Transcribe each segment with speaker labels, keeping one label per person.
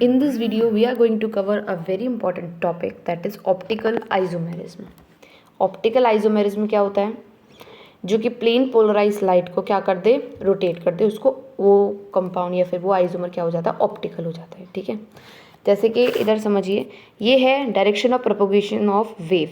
Speaker 1: In this video, we are going to cover a very important topic, that is optical isomerism. Optical isomerism क्या होता है? जो कि plane polarise light को क्या कर दे, रोटेट कर दे, उसको वो कंपाउंड या फिर वो आइसोमर क्या हो जाता है, ऑप्टिकल हो जाता है। ठीक है, जैसे कि इधर समझिए, ये है direction of propagation of wave.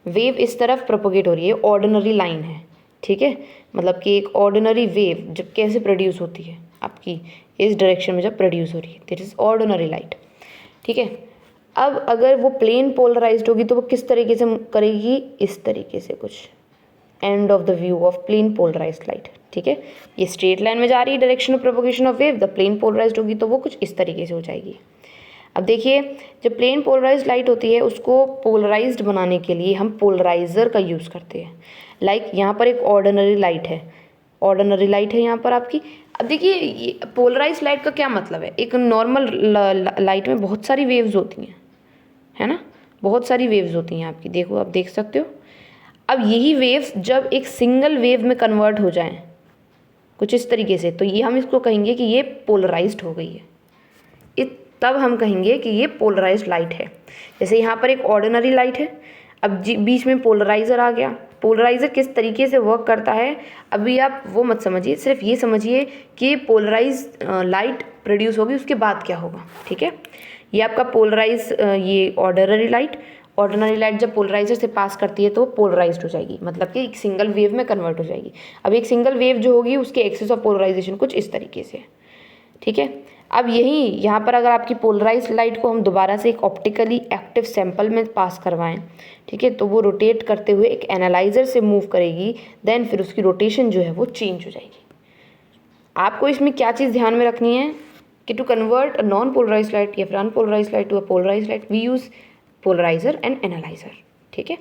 Speaker 1: Wave इस तरफ प्रोपोगेट हो रही है, ऑर्डिनरी लाइन है। ठीक है, मतलब कि एक ऑर्डिनरी वेव जब कैसे प्रोड्यूस होती है आपकी इस डायरेक्शन में, जब प्रोड्यूस हो रही है, दिस इज ऑर्डिनरी लाइट। ठीक है, अब अगर वो प्लेन पोलराइज्ड होगी तो वो किस तरीके से करेगी, इस तरीके से कुछ end of the view of plane polarised light. ठीक है, ये स्ट्रेट लाइन में जा रही है direction of propagation of wave, the plane polarised होगी तो वो कुछ इस तरीके से हो जाएगी। अब देखिए, जब प्लेन पोलराइज्ड लाइट होती है उसको पोलराइज्ड बनाने के लिए हम पोलराइज़र का यूज़ करते हैं। लाइक यहाँ पर एक ऑर्डिनरी लाइट है, ऑर्डिनरी लाइट है यहाँ पर आपकी। अब देखिए, पोलराइज्ड लाइट का क्या मतलब है, एक नॉर्मल लाइट में बहुत सारी वेव्स होती हैं, है ना, बहुत सारी वेव्स होती हैं आपकी, देखो आप देख सकते हो। अब यही वेव्स जब एक सिंगल वेव में कन्वर्ट हो जाएं कुछ इस तरीके से, तो ये हम इसको कहेंगे कि ये पोलराइज्ड हो गई है, तब हम कहेंगे कि ये पोलराइज्ड लाइट है। जैसे यहाँ पर एक ऑर्डिनरी लाइट है, अब बीच में पोलराइज़र आ गया। पोलराइज़र किस तरीके से वर्क करता है अभी आप वो मत समझिए, सिर्फ ये समझिए कि पोलराइज लाइट प्रोड्यूस होगी, उसके बाद क्या होगा। ठीक है, ये आपका पोलराइज, ये ऑर्डिनरी लाइट जब पोलराइजर से पास करती है तो पोलराइज्ड हो जाएगी, मतलब कि एक सिंगल वेव में कन्वर्ट हो जाएगी। अब एक सिंगल वेव जो होगी उसके एक्सिस ऑफ पोलराइजेशन कुछ इस तरीके से। ठीक है, अब यही यहाँ पर अगर आपकी पोलराइज्ड लाइट को हम दोबारा से एक ऑप्टिकली एक्टिव सैंपल में पास करवाएं, ठीक है, तो वो रोटेट करते हुए एक एनालाइजर से मूव करेगी, देन फिर उसकी रोटेशन जो है वो चेंज हो जाएगी। आपको इसमें क्या चीज़ ध्यान में रखनी है कि to convert a non polarised light या फिर unpolarised light to a polarised light we use polariser and analyser. ठीक है,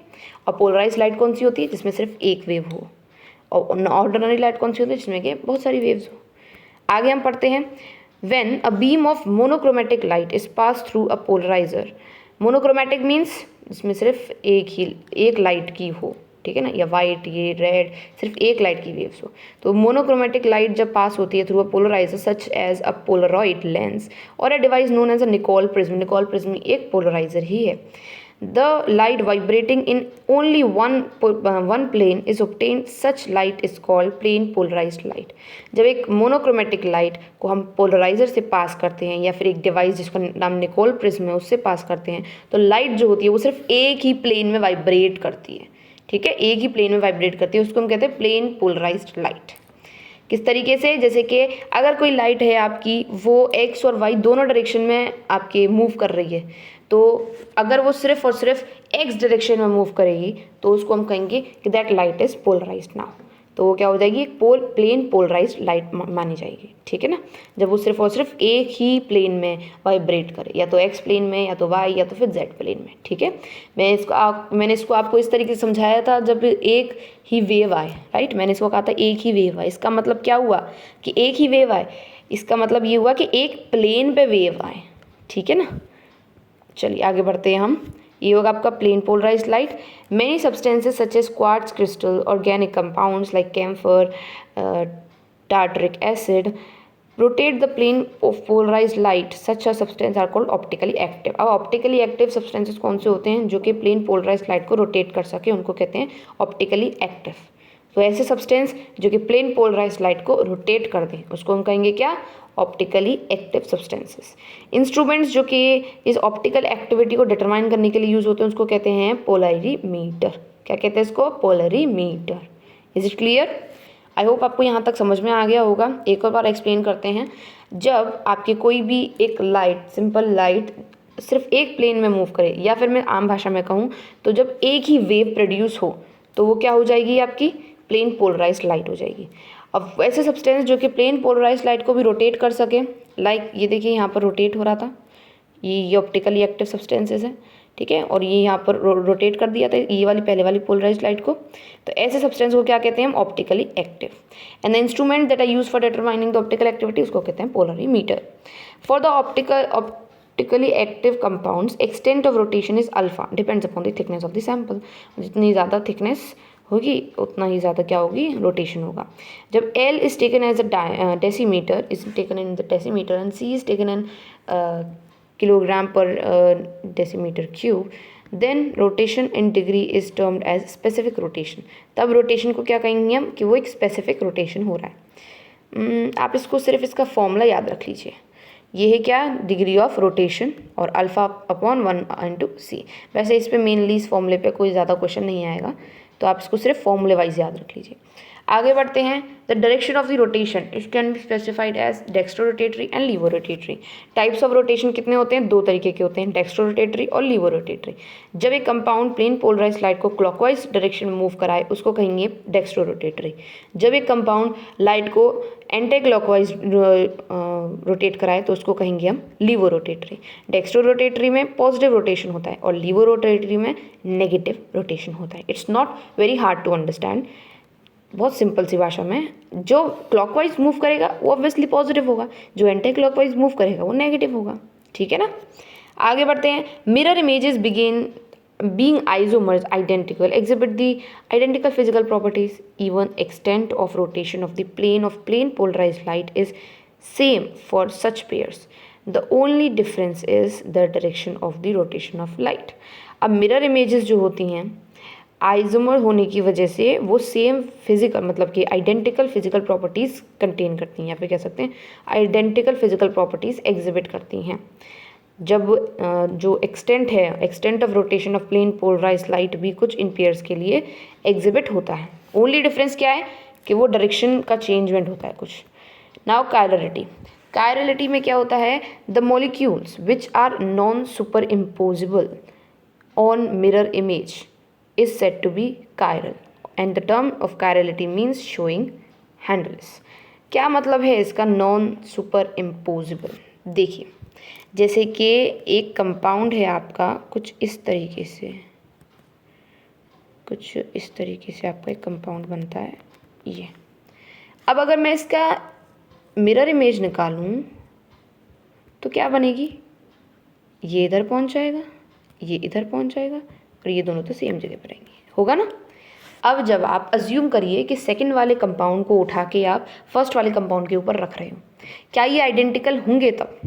Speaker 1: और पोलराइज्ड लाइट कौन सी होती है, जिसमें सिर्फ एक वेव हो, और ऑर्डिनरी लाइट कौन सी होती है, जिसमें कि बहुत सारी वेव्स हो। आगे हम पढ़ते हैं, when a beam of monochromatic light is passed through a polarizer, monochromatic means इसमें सिर्फ एक लाइट की हो, ठीक है ना, या वाइट, ये रेड, सिर्फ एक लाइट की वेव्स हो, तो मोनोक्रोमेटिक लाइट जब पास होती है through a polariser such as a Polaroid lens और a device known as a Nicol prism. Nicol prism एक पोलराइजर ही है। The light vibrating in only one plane is obtained. Such light is called plane polarized light. जब एक monochromatic light को हम polariser से पास करते हैं या फिर एक डिवाइस जिसका नाम निकोल प्रिज्म है उससे पास करते हैं, तो लाइट जो होती है वो सिर्फ एक ही प्लेन में वाइब्रेट करती है। ठीक है, एक ही प्लेन में वाइब्रेट करती है, उसको हम कहते हैं प्लेन पोलराइज्ड लाइट। किस तरीके से, जैसे कि अगर कोई लाइट है आपकी, वो एक्स और वाई दोनों डायरेक्शन में आपके मूव कर रही है, तो अगर वो सिर्फ और सिर्फ एक्स डायरेक्शन में मूव करेगी तो उसको हम कहेंगे कि that light is polarised now, तो वो क्या हो जाएगी, एक प्लेन पोलराइज्ड लाइट मानी जाएगी। ठीक है ना, जब वो सिर्फ और सिर्फ एक ही प्लेन में वाइब्रेट करे, या तो एक्स प्लेन में, या तो वाई, या तो फिर जेड प्लेन में। ठीक है, मैंने इसको आपको इस तरीके से समझाया था, जब एक ही वेव आए, राइट, मैंने इसको कहा था एक ही वेव आए, इसका मतलब क्या हुआ कि एक ही वेव आए, इसका मतलब ये हुआ कि एक प्लेन पे वेव आए। ठीक है ना, चलिए आगे बढ़ते हैं हम। ये होगा आपका plane polarised light. Many substances such as quartz crystal, organic compounds like camphor, tartaric acid rotate the plane of polarised light. Such a substance are called optically active. अब ऑप्टिकली एक्टिव सब्सटेंसेस कौन से होते हैं जो कि plane polarised light को rotate कर सके, उनको कहते हैं ऑप्टिकली एक्टिव। तो ऐसे सब्सटेंस जो कि प्लेन पोलराइज्ड लाइट को रोटेट कर दें उसको हम कहेंगे क्या, ऑप्टिकली एक्टिव सब्सटेंसेस। इंस्ट्रूमेंट्स जो कि इस ऑप्टिकल एक्टिविटी को डिटरमाइन करने के लिए यूज़ होते हैं उसको कहते हैं पोलरीमीटर। क्या कहते हैं इसको, polarimeter. Is it clear? I hope आपको यहाँ तक समझ में आ गया होगा। एक और बार एक्सप्लेन करते हैं। जब आपके कोई भी एक लाइट, सिंपल लाइट सिर्फ एक प्लेन में मूव करे, या फिर मैं आम भाषा में कहूँ तो जब एक ही वेव प्रोड्यूस हो, तो वो क्या हो जाएगी, आपकी प्लेन पोलराइज्ड लाइट हो जाएगी। अब ऐसे सब्सटेंस जो कि प्लेन पोलराइज्ड लाइट को भी रोटेट कर सके, लाइक ये देखिए यहाँ पर रोटेट हो रहा था, ये ऑप्टिकली एक्टिव सब्सटेंसेस है। ठीक है, और ये यहाँ पर रोटेट कर दिया था ये वाली पहले वाली पोलराइज्ड लाइट को, तो ऐसे सब्सटेंस को क्या कहते हैं हम, optically active. And the instrument that are use for determining the optical activity उसको कहते हैं polarimeter. For the optically active compounds extent of rotation is alpha, depends upon the thickness of the sample. जितनी ज़्यादा thickness होगी उतना ही ज़्यादा क्या होगी, रोटेशन होगा। जब L is taken as a decimetre, is taken in the decimetre and C is taken in kilogram per decimetre cube, then rotation in degree is termed as specific rotation. तब rotation को क्या कहेंगे हम कि वो एक स्पेसिफिक रोटेशन हो रहा है। आप इसको सिर्फ इसका फॉर्मूला याद रख लीजिए, ये है क्या, डिग्री ऑफ रोटेशन और अल्फा अपॉन 1/c। वैसे इस पे मेनली इस फॉर्मूले पे कोई ज़्यादा क्वेश्चन नहीं आएगा, तो आप इसको सिर्फ फॉर्मूले वाइज याद रख लीजिए। आगे बढ़ते हैं। The direction of the rotation it can be specified as dextro rotatory and laevo rotatory. Types of rotation कितने होते हैं, दो तरीके के होते हैं, डेक्स्ट्रो रोटेटरी और लीवो रोटेटरी। जब एक कंपाउंड प्लेन पोलराइज लाइट को क्लॉकवाइज डायरेक्शन में मूव कराए उसको कहेंगे डेक्स्ट्रो रोटेटरी। जब एक कंपाउंड लाइट को एंटी क्लॉकवाइज रोटेट कराए तो उसको कहेंगे हम लीवो रोटेटरी। डेक्स्ट्रो रोटेटरी में पॉजिटिव रोटेशन होता है और लीवो रोटेटरी में नेगेटिव रोटेशन होता है। It's not very hard to understand, बहुत सिंपल सी भाषा में। जो क्लॉकवाइज मूव करेगा वो ऑब्वियसली पॉजिटिव होगा, जो एंटी क्लॉकवाइज मूव करेगा वो नेगेटिव होगा, ठीक है ना। आगे बढ़ते हैं। Mirror images begin being isomers identical exhibit the identical physical properties, even extent of rotation of the plane polarized light is same for such pairs, the only difference is the direction of the rotation of light। अब mirror images जो होती हैं isomer होने की वजह से वो same physical मतलब कि आइडेंटिकल फिजिकल प्रॉपर्टीज़ कंटेन करती हैं, या फिर कह सकते हैं आइडेंटिकल फिजिकल प्रॉपर्टीज़ एग्जिबिट करती हैं। जब जो extent of rotation of plane polarise light भी कुछ इन पेयर्स के लिए एग्जिबिट होता है। ओनली डिफरेंस क्या है कि वो डायरेक्शन का चेंजमेंट होता है कुछ। नाउ कायरलिटी में क्या होता है, the molecules which are non super imposable on mirror image is said to be chiral and the term of chirality means showing handless। क्या मतलब है इसका नॉन सुपर इम्पोजिबल? देखिए जैसे कि एक कंपाउंड है आपका कुछ इस तरीके से आपका एक कंपाउंड बनता है ये। अब अगर मैं इसका मिरर इमेज निकालूं तो क्या बनेगी, ये इधर पहुंच जाएगा, ये इधर पहुंच जाएगा और ये दोनों तो सेम जगह पर रहेंगे, होगा ना। अब जब आप अज्यूम करिए कि सेकंड वाले कंपाउंड को उठा के आप फर्स्ट वाले कंपाउंड के ऊपर रख रहे हो, क्या ये आइडेंटिकल होंगे तब?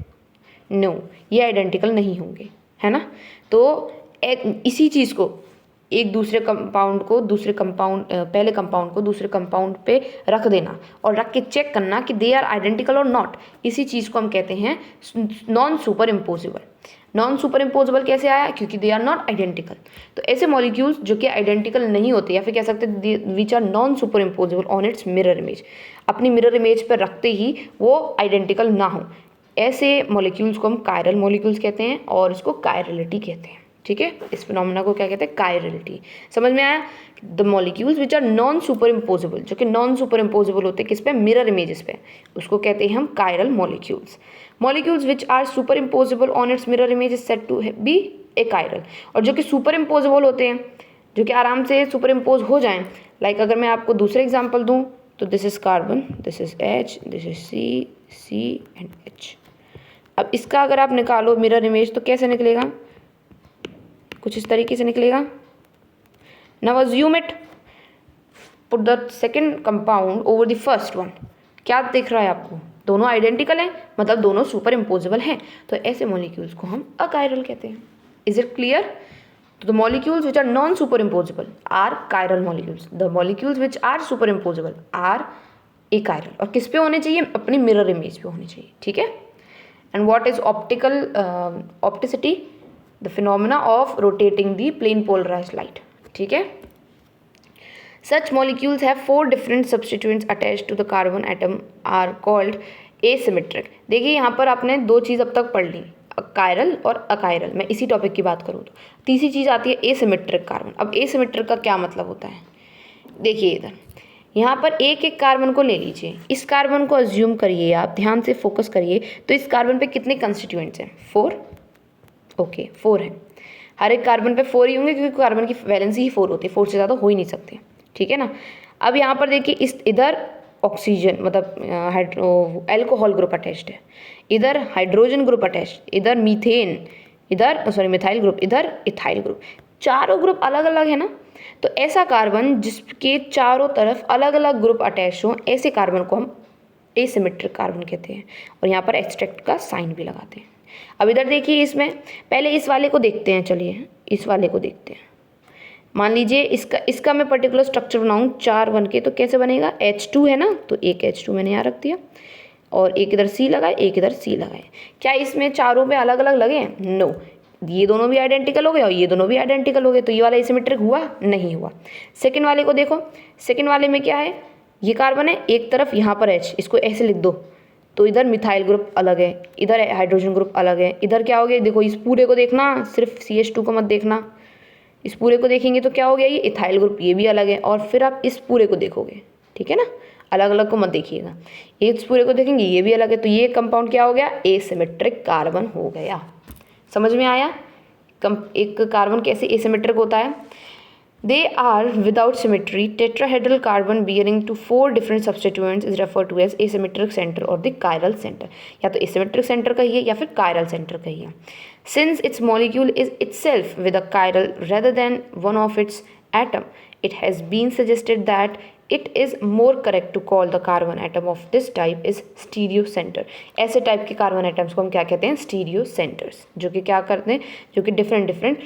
Speaker 1: नो, ये आइडेंटिकल नहीं होंगे, है ना। तो इसी चीज़ को एक दूसरे कंपाउंड को पहले कंपाउंड को दूसरे कंपाउंड पे रख देना और रख के चेक करना कि दे आर आइडेंटिकल और नॉट, इसी चीज़ को हम कहते हैं non super imposable. Non super imposable कैसे आया, क्योंकि दे आर नॉट आइडेंटिकल। तो ऐसे मॉलिक्यूल्स जो कि आइडेंटिकल नहीं होते या फिर कह सकते हैं which are non super imposable on its mirror image, अपनी मिरर इमेज पर रखते ही वो आइडेंटिकल ना हो, ऐसे मॉलिक्यूल्स को हम कायरल मॉलिक्यूल्स कहते हैं और इसको कायरलिटी कहते हैं, ठीक है। इस फिनोमेना को क्या कहते हैं, कायरलिटी। समझ में आया। The molecules which are non super imposable, जो कि नॉन सुपर इम्पोजिबल होते हैं किस पे, मिरर इमेजेस पे, उसको कहते हैं हम chiral molecules. Molecules which are super imposable on its mirror image is said to be a chiral. और जो कि सुपर इम्पोजिबल होते हैं, जो कि आराम से सुपर इम्पोज हो जाएं, लाइक अगर मैं आपको दूसरे एग्जाम्पल दूँ तो this is carbon, this is H, this is C and H। अब इसका अगर आप निकालो मिरर इमेज तो कैसे निकलेगा, कुछ इस तरीके से निकलेगा। Now assume it, put the second compound over the first one. क्या दिख रहा है आपको, दोनों आइडेंटिकल हैं, मतलब दोनों सुपर इम्पोजिबल हैं, तो ऐसे मॉलिक्यूल्स को हम अकायरल कहते हैं। Is it clear? तो the molecules which are non super imposable are chiral molecules, the molecules which are super imposable are A chiral. और किस पे होने चाहिए, अपनी मिरर इमेज पे होने चाहिए, ठीक है। And what is opticity, the phenomena of rotating the plane polarised light, ठीक है। Such molecules have 4 different substituents attached to the carbon atom are called asymmetric। देखिए यहाँ पर आपने दो चीज़ अब तक पढ़ ली, कायरल और अकायरल। मैं इसी टॉपिक की बात करूँ तो तीसरी चीज़ आती है एसिमेट्रिक कार्बन। अब एसिमेट्रिक का क्या मतलब होता है, देखिए इधर यहाँ पर एक एक कार्बन को ले लीजिए, इस कार्बन को अज्यूम करिए, आप ध्यान से फोकस करिए। तो इस कार्बन पे कितने कंस्टिट्यूएंट्स हैं, 4, ओके 4 है। हर एक कार्बन पे 4 ही होंगे क्योंकि कार्बन की वैलेंसी ही 4 होती है, 4 से ज़्यादा हो ही नहीं सकते, ठीक है ना। अब यहाँ पर देखिए इस इधर ऑक्सीजन मतलब एल्कोहल ग्रुप अटैच्ड है, इधर हाइड्रोजन ग्रुप अटैच्ड, इधर मीथेन, इधर मिथाइल ग्रुप, इधर इथाइल ग्रुप, चारों ग्रुप अलग अलग है ना। तो ऐसा कार्बन जिसके चारों तरफ अलग अलग ग्रुप अटैच हो, ऐसे कार्बन को हम एसिमेट्रिक कार्बन कहते हैं और यहाँ पर एक्सट्रैक्ट का साइन भी लगाते हैं। अब इधर देखिए, इसमें पहले इस वाले को देखते हैं, चलिए इस वाले को देखते हैं। मान लीजिए इसका मैं पर्टिकुलर स्ट्रक्चर बनाऊँ 4 1 के, तो कैसे बनेगा, H2 है ना, तो एक H2 मैंने यहाँ रख दिया और एक इधर C लगाए, एक इधर C लगाए। क्या इसमें चारों पे अलग अलग लगे हैं? नो, ये दोनों भी आइडेंटिकल हो गए और ये दोनों भी आइडेंटिकल हो गए, तो ये वाला एसिमेट्रिक हुआ? नहीं हुआ। सेकंड वाले को देखो, सेकंड वाले में क्या है, ये कार्बन है, एक तरफ यहाँ पर H, इसको ऐसे लिख दो, तो इधर मिथाइल ग्रुप अलग है, इधर हाइड्रोजन ग्रुप अलग है, इधर क्या हो गया, देखो इस पूरे को देखना, सिर्फ CH2 को मत देखना, इस पूरे को देखेंगे तो क्या हो गया, ये इथाइल ग्रुप, ये भी अलग है, और फिर आप इस पूरे को देखोगे, ठीक है ना, अलग अलग को मत देखिएगा, इस पूरे को देखेंगे ये भी अलग है, तो ये कंपाउंड क्या हो गया, एसिमेट्रिक कार्बन हो गया। समझ में आया एक कार्बन कैसे एसिमेट्रिक होता है? They are without symmetry, tetrahedral carbon bearing two 4 different substituents is refer to as asymmetric centre और द कायरल सेंटर। या तो एसिमेट्रिक सेंटर कहिए या फिर कायरल सेंटर कहिए। Since its molecule is itself with a chiral rather than one of its atom, it has been suggested that it is more correct to call the carbon atom of this type is stereo center। ऐसे type के carbon atoms को हम क्या कहते हैं, stereo centres, जो कि क्या करते हैं, जो कि डिफरेंट डिफरेंट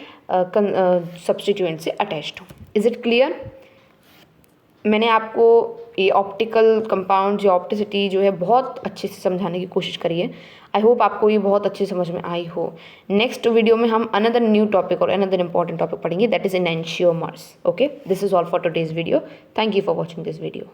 Speaker 1: सब्स्टिट्यूएंट से अटैच्ड हो। Is it clear? मैंने आपको ये ऑप्टिकल कंपाउंड जो ऑप्टिसिटी जो है बहुत अच्छे से समझाने की कोशिश करी है। आई होप आपको ये बहुत अच्छी समझ में आई हो। नेक्स्ट वीडियो में हम अनदर न्यू टॉपिक और अनदर इंपॉर्टेंट टॉपिक पढ़ेंगे, that is enantiomers. Okay, this is all for today's video. Thank you for watching this video.